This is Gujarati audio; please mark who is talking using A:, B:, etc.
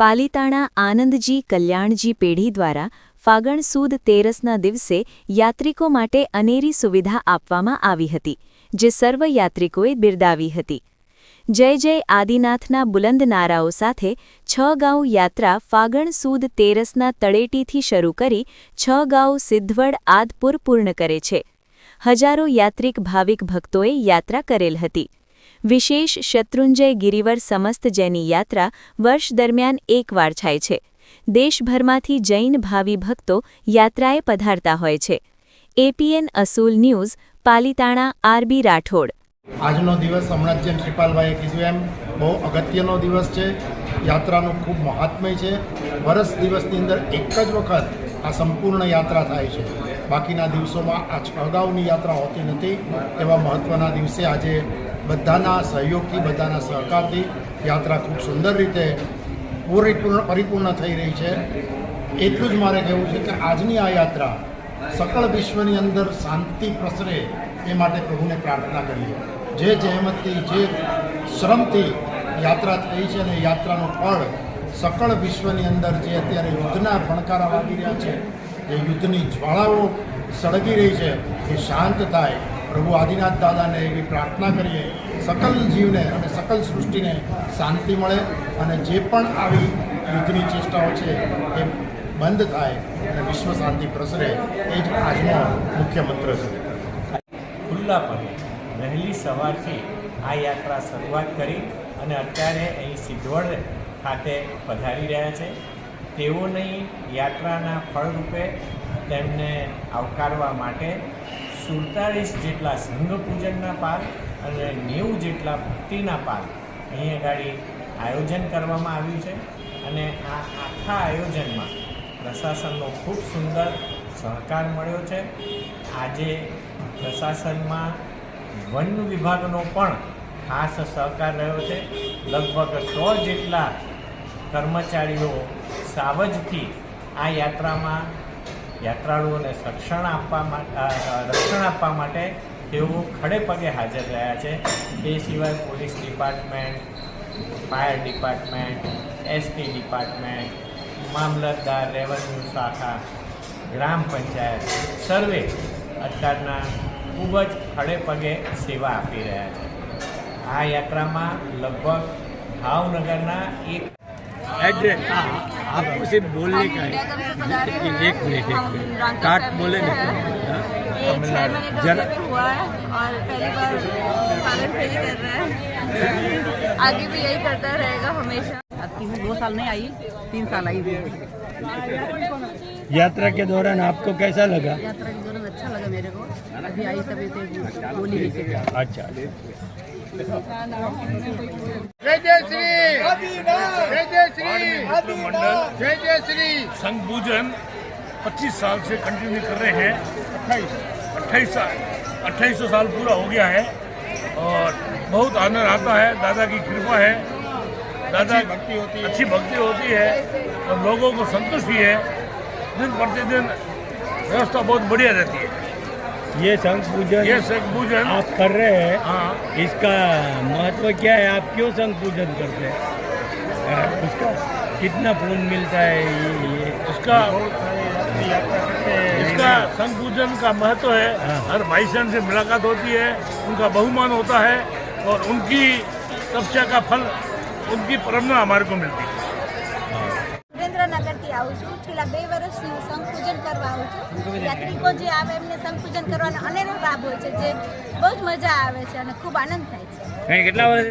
A: પાલિતાણા આનંદજી કલ્યાણજી પેઢી દ્વારા ફાગણ સુદ તેરસના દિવસે યાત્રિકો માટે અનેરી સુવિધા આપવામાં આવી હતી, જે સર્વ યાત્રિકોએ બિરદાવી હતી. જય જય આદિનાથના બુલંદ નારાઓ સાથે 6 ગાઉ યાત્રા ફાગણ સુદ તેરસના તળેટીથી શરૂ કરી 6 ગાઉ સિદ્ધવડ આદપુર પૂર્ણ કરે છે. હજારો યાત્રિક ભાવિક ભક્તોએ યાત્રા કરેલ હતી. વિશેષ શત્રુંજય ગિરિવર સમસ્ત જેની યાત્રા વર્ષ દરમિયાન એકવાર થાય છે. દેશભરમાંથી જૈન ભાવિ ભક્તો યાત્રાએ પધારતા હોય છે. એપીએન અસૂલ ન્યૂઝ, પાલિતાણા. આરબી રાઠોડ.
B: આજનો દિવસ હમણાં જેમ શ્રીપાલભાઈએ કીધું એમ બહુ અગત્યનો દિવસ છે. યાત્રાનું ખૂબ મહાત્મ્ય છે. વર્ષ દિવસની અંદર એક જ વખત આ સંપૂર્ણ યાત્રા થાય છે. બાકીના દિવસોમાં આ 6 ગાઉની યાત્રા હોતી નથી. એવા મહત્ત્વના દિવસે આજે બધાના સહયોગથી, બધાના સહકારથી યાત્રા ખૂબ સુંદર રીતે પરિપૂર્ણ થઈ રહી છે. એટલું જ મારે કહેવું છે કે આજની આ યાત્રા સકળ વિશ્વની અંદર શાંતિ પ્રસરે એ માટે પ્રભુને પ્રાર્થના કરીએ. જે જહેમતથી, જે શ્રમથી યાત્રા થઈ છે અને યાત્રાનું ફળ સકળ વિશ્વની અંદર જે અત્યારે યુદ્ધના ભણકારા વાગી રહ્યા છે, જે યુદ્ધની જ્વાળાઓ સળગી રહી છે, એ શાંત થાય. પ્રભુ આદિનાથ દાદાને એવી પ્રાર્થના કરીએ સકલ જીવને અને સકલ સૃષ્ટિને શાંતિ મળે અને જે પણ આવી યુદ્ધની ચેષ્ટાઓ છે એ બંધ થાય અને વિશ્વ શાંતિ પ્રસરે, એ જ આજનો મુખ્ય મંત્ર છે.
C: ખુલ્લાપણે વહેલી સવારથી આ યાત્રા શરૂઆત કરી અને અત્યારે અહીં સિદ્ધવડ ખાતે પધારી રહ્યા છે. તેઓની યાત્રાના ફળરૂપે તેમને આવકારવા માટે 47 જેટલા સંઘ પૂજનના પાલ અને 90 જેટલા ભક્તિના પાલ અહીં આગળ આયોજન કરવામાં આવ્યું છે. અને આ આખા આયોજનમાં પ્રશાસનનો ખૂબ સુંદર સહકાર મળ્યો છે. આજે પ્રશાસનમાં વન વિભાગનો પણ ખાસ સહકાર રહ્યો છે. લગભગ 100 જેટલા કર્મચારીઓ સાવજથી આ યાત્રામાં યાત્રાળુઓને રક્ષણ આપવા માટે તેઓ ખડે પગે હાજર રહ્યા છે. તે સિવાય police department, fire department, ST department, મામલતદાર, રેવન્યુ શાખા, ગ્રામ પંચાયત સર્વે અત્યારના ખૂબ જ ખડે પગે સેવા આપી રહ્યા છે. આ યાત્રામાં લગભગ ભાવનગરના એક
D: एड्रेस आपको सिर्फ बोलने का है. एक मिनट काट बोले ना.
E: ये 6 महीने का हुआ है और पहली बार पालन फेरी कर रहा है. आगे भी यही करता रहेगा हमेशा.
F: आती हूँ 2 साल नहीं आई, 3 साल आई हूँ.
D: यात्रा के दौरान आपको कैसा लगा?
F: यात्रा के दौरान अच्छा लगा मेरे को. अभी आई तभी तो बोली नहीं थी.
D: अच्छा.
B: જય જય શ્રી, જય જય श्री
G: मंडल
B: जय जय श्री
G: संघ पूजन 25 साल से कंटिन्यू कर रहे हैं. 2800 साल पूरा हो गया है और बहुत आनंद आता है. दादा की कृपा है, दादा अच्छी भक्ति होती है और लोगों को संतुष्टि है. दिन प्रतिदिन व्यवस्था बहुत बढ़िया रहती है.
D: ये संघ पूजन आप कर रहे हैं.
G: हाँ,
D: इसका महत्व क्या है? आप क्यों संघ पूजन करते हैं? उसका कितना पुण्य मिलता है? ये
G: इसका संघ पूजन का महत्व है. हर भाई बहन से मुलाकात होती है, उनका बहुमान होता है और उनकी तपस्या का फल, उनकी प्रेरणा हमारे को मिलती है.
E: સુરેન્દ્રનગરથી આવું છું. છેલ્લા 2 વર્ષથી સંઘ પૂજન કરવા આવું છું. યાત્રિકો જે આવે એમને સંઘ પૂજન કરવાનો અનેરો લાભ હોય છે, જે બહુ જ મજા આવે છે અને ખૂબ આનંદ થાય છે.
D: કેટલા વર્ષ